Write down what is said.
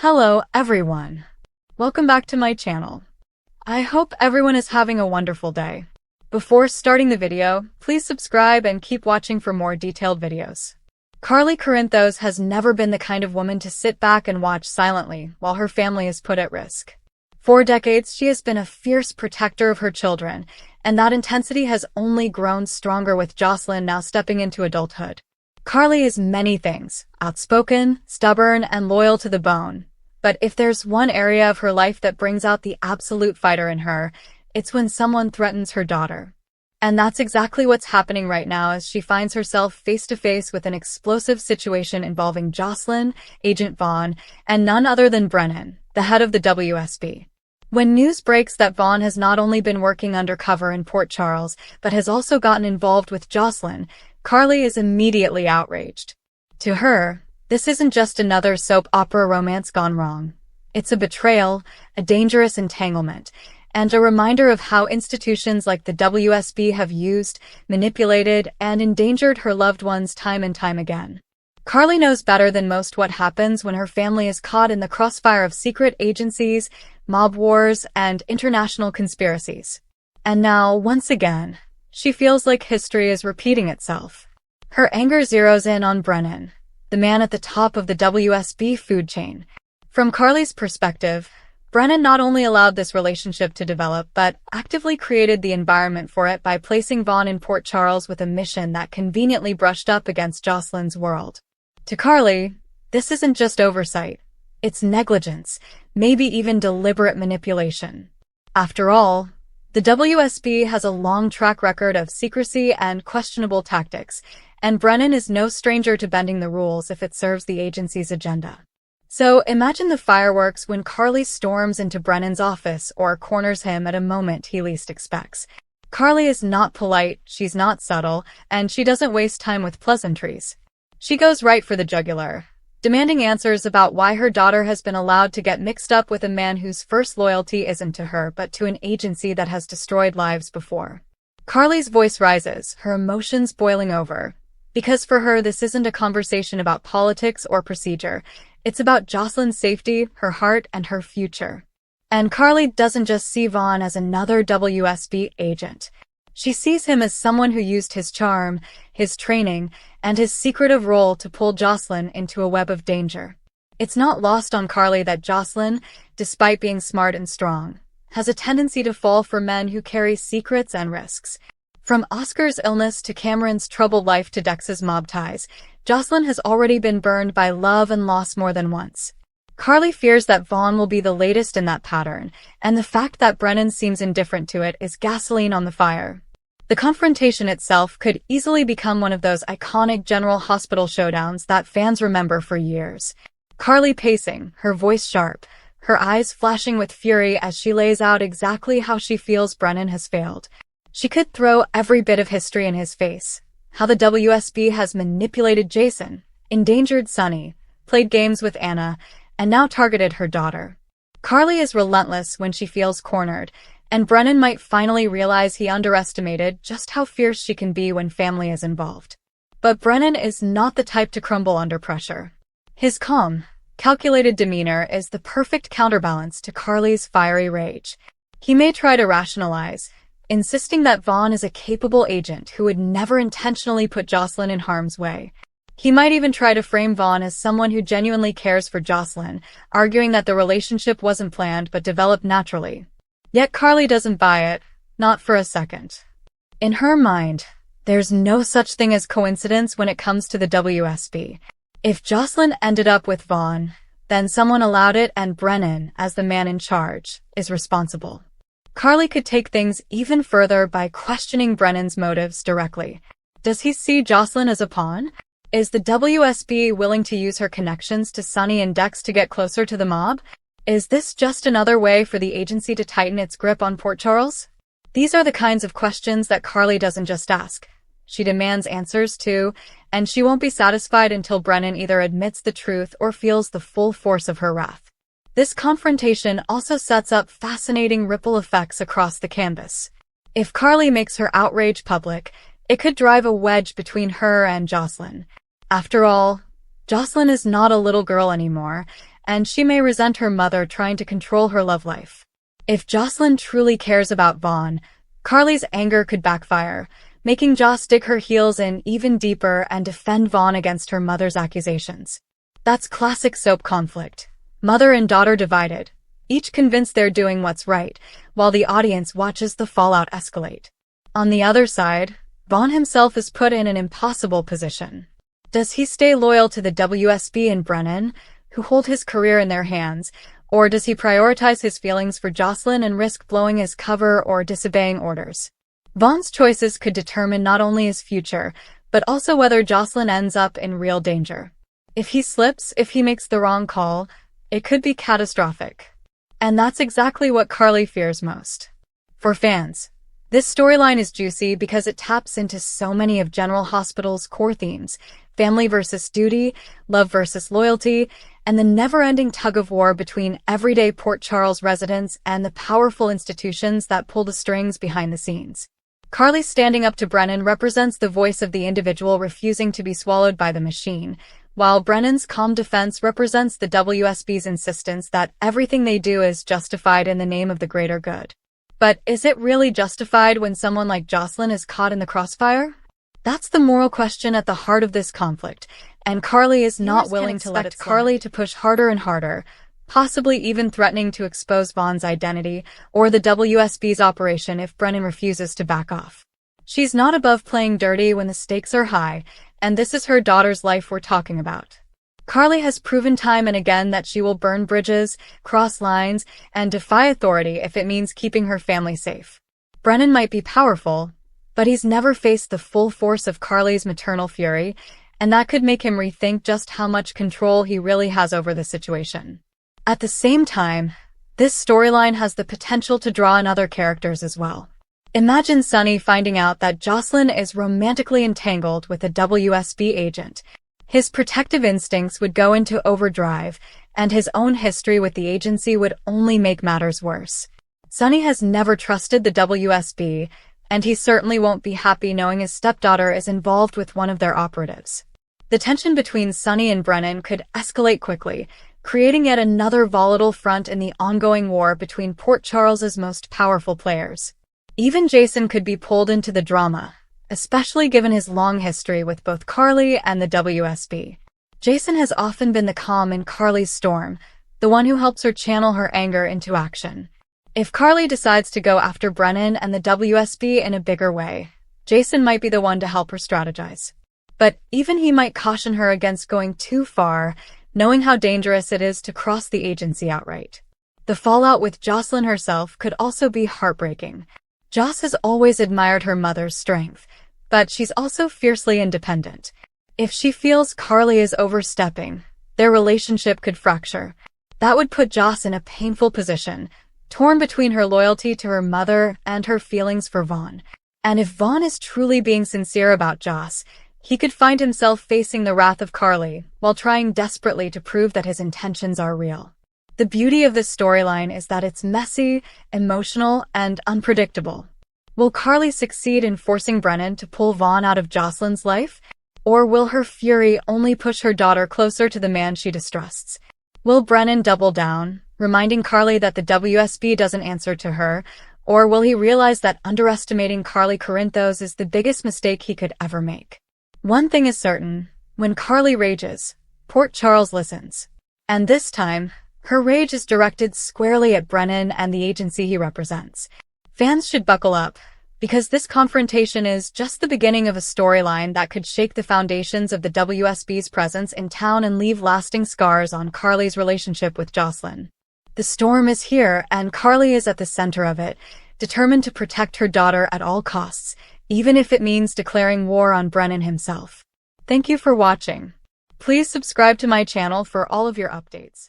Hello, everyone. Welcome back to my channel. I hope everyone is having a wonderful day. Before starting the video, please subscribe and keep watching for more detailed videos. Carly Corinthos has never been the kind of woman to sit back and watch silently while her family is put at risk. For decades, she has been a fierce protector of her children, and that intensity has only grown stronger with Josslyn now stepping into adulthood. Carly is many things: outspoken, stubborn, and loyal to the bone. But if there's one area of her life that brings out the absolute fighter in her, it's when someone threatens her daughter. And that's exactly what's happening right now as she finds herself face-to-face with an explosive situation involving Josslyn, Agent Vaughn, and none other than Brennan, the head of the WSB. When news breaks that Vaughn has not only been working undercover in Port Charles, but has also gotten involved with Josslyn, Carly is immediately outraged. To her, this isn't just another soap opera romance gone wrong. It's a betrayal, a dangerous entanglement, and a reminder of how institutions like the WSB have used, manipulated, and endangered her loved ones time and time again. Carly knows better than most what happens when her family is caught in the crossfire of secret agencies, mob wars, and international conspiracies. And now, once again, she feels like history is repeating itself. Her anger zeroes in on Brennan, the man at the top of the WSB food chain. From Carly's perspective, Brennan not only allowed this relationship to develop, but actively created the environment for it by placing Vaughn in Port Charles with a mission that conveniently brushed up against Josslyn's world. To Carly, this isn't just oversight. It's negligence, maybe even deliberate manipulation. After all, the WSB has a long track record of secrecy and questionable tactics, and Brennan is no stranger to bending the rules if it serves the agency's agenda. So imagine the fireworks when Carly storms into Brennan's office or corners him at a moment he least expects. Carly is not polite, she's not subtle, and she doesn't waste time with pleasantries. She goes right for the jugular, demanding answers about why her daughter has been allowed to get mixed up with a man whose first loyalty isn't to her but to an agency that has destroyed lives before. Carly's voice rises, her emotions boiling over. Because for her, this isn't a conversation about politics or procedure. It's about Josslyn's safety, her heart, and her future. And Carly doesn't just see Vaughn as another WSB agent. She sees him as someone who used his charm, his training, and his secretive role to pull Josslyn into a web of danger. It's not lost on Carly that Josslyn, despite being smart and strong, has a tendency to fall for men who carry secrets and risks. From Oscar's illness to Cameron's troubled life to Dex's mob ties, Josslyn has already been burned by love and loss more than once. Carly fears that Vaughn will be the latest in that pattern, and the fact that Brennan seems indifferent to it is gasoline on the fire. The confrontation itself could easily become one of those iconic General Hospital showdowns that fans remember for years. Carly pacing, her voice sharp, her eyes flashing with fury as she lays out exactly how she feels Brennan has failed. She could throw every bit of history in his face. How the WSB has manipulated Jason, endangered Sonny, played games with Anna, and now targeted her daughter. Carly is relentless when she feels cornered, and Brennan might finally realize he underestimated just how fierce she can be when family is involved. But Brennan is not the type to crumble under pressure. His calm, calculated demeanor is the perfect counterbalance to Carly's fiery rage. He may try to rationalize, insisting that Vaughn is a capable agent who would never intentionally put Josslyn in harm's way. He might even try to frame Vaughn as someone who genuinely cares for Josslyn, arguing that the relationship wasn't planned but developed naturally. Yet Carly doesn't buy it, not for a second. In her mind, there's no such thing as coincidence when it comes to the WSB. If Josslyn ended up with Vaughn, then someone allowed it, and Brennan, as the man in charge, is responsible. Carly could take things even further by questioning Brennan's motives directly. Does he see Josslyn as a pawn? Is the WSB willing to use her connections to Sonny and Dex to get closer to the mob? Is this just another way for the agency to tighten its grip on Port Charles? These are the kinds of questions that Carly doesn't just ask. She demands answers to, and she won't be satisfied until Brennan either admits the truth or feels the full force of her wrath. This confrontation also sets up fascinating ripple effects across the canvas. If Carly makes her outrage public, it could drive a wedge between her and Josslyn. After all, Josslyn is not a little girl anymore, and she may resent her mother trying to control her love life. If Josslyn truly cares about Vaughn, Carly's anger could backfire, making Joss dig her heels in even deeper and defend Vaughn against her mother's accusations. That's classic soap conflict. Mother and daughter divided, each convinced they're doing what's right, while the audience watches the fallout escalate. On the other side, Vaughn himself is put in an impossible position. Does he stay loyal to the WSB and Brennan, who hold his career in their hands, or does he prioritize his feelings for Josslyn and risk blowing his cover or disobeying orders? Vaughn's choices could determine not only his future, but also whether Josslyn ends up in real danger. If he slips, if he makes the wrong call, it could be catastrophic. And that's exactly what Carly fears most. For fans, this storyline is juicy because it taps into so many of General Hospital's core themes: family versus duty, love versus loyalty, and the never-ending tug-of-war between everyday Port Charles residents and the powerful institutions that pull the strings behind the scenes. Carly standing up to Brennan represents the voice of the individual refusing to be swallowed by the machine, while Brennan's calm defense represents the WSB's insistence that everything they do is justified in the name of the greater good. But is it really justified when someone like Josslyn is caught in the crossfire? That's the moral question at the heart of this conflict, and Carly is not willing to let it slide. Carly to push harder and harder, possibly even threatening to expose Vaughn's identity or the WSB's operation if Brennan refuses to back off. She's not above playing dirty when the stakes are high, and this is her daughter's life we're talking about. Carly has proven time and again that she will burn bridges, cross lines, and defy authority if it means keeping her family safe. Brennan might be powerful, but he's never faced the full force of Carly's maternal fury, and that could make him rethink just how much control he really has over the situation. At the same time, this storyline has the potential to draw in other characters as well. Imagine Sonny finding out that Josslyn is romantically entangled with a WSB agent. His protective instincts would go into overdrive, and his own history with the agency would only make matters worse. Sonny has never trusted the WSB, and he certainly won't be happy knowing his stepdaughter is involved with one of their operatives. The tension between Sonny and Brennan could escalate quickly, creating yet another volatile front in the ongoing war between Port Charles's most powerful players. Even Jason could be pulled into the drama, especially given his long history with both Carly and the WSB. Jason has often been the calm in Carly's storm, the one who helps her channel her anger into action. If Carly decides to go after Brennan and the WSB in a bigger way, Jason might be the one to help her strategize. But even he might caution her against going too far, knowing how dangerous it is to cross the agency outright. The fallout with Josslyn herself could also be heartbreaking. Joss has always admired her mother's strength, but she's also fiercely independent. If she feels Carly is overstepping, their relationship could fracture. That would put Joss in a painful position, torn between her loyalty to her mother and her feelings for Vaughn. And if Vaughn is truly being sincere about Joss, he could find himself facing the wrath of Carly while trying desperately to prove that his intentions are real. The beauty of this storyline is that it's messy, emotional, and unpredictable. Will Carly succeed in forcing Brennan to pull Vaughn out of Josslyn's life? Or will her fury only push her daughter closer to the man she distrusts? Will Brennan double down, reminding Carly that the WSB doesn't answer to her? Or will he realize that underestimating Carly Corinthos is the biggest mistake he could ever make? One thing is certain, when Carly rages, Port Charles listens. And this time, her rage is directed squarely at Brennan and the agency he represents. Fans should buckle up, because this confrontation is just the beginning of a storyline that could shake the foundations of the WSB's presence in town and leave lasting scars on Carly's relationship with Josslyn. The storm is here, and Carly is at the center of it, determined to protect her daughter at all costs, even if it means declaring war on Brennan himself. Thank you for watching. Please subscribe to my channel for all of your updates.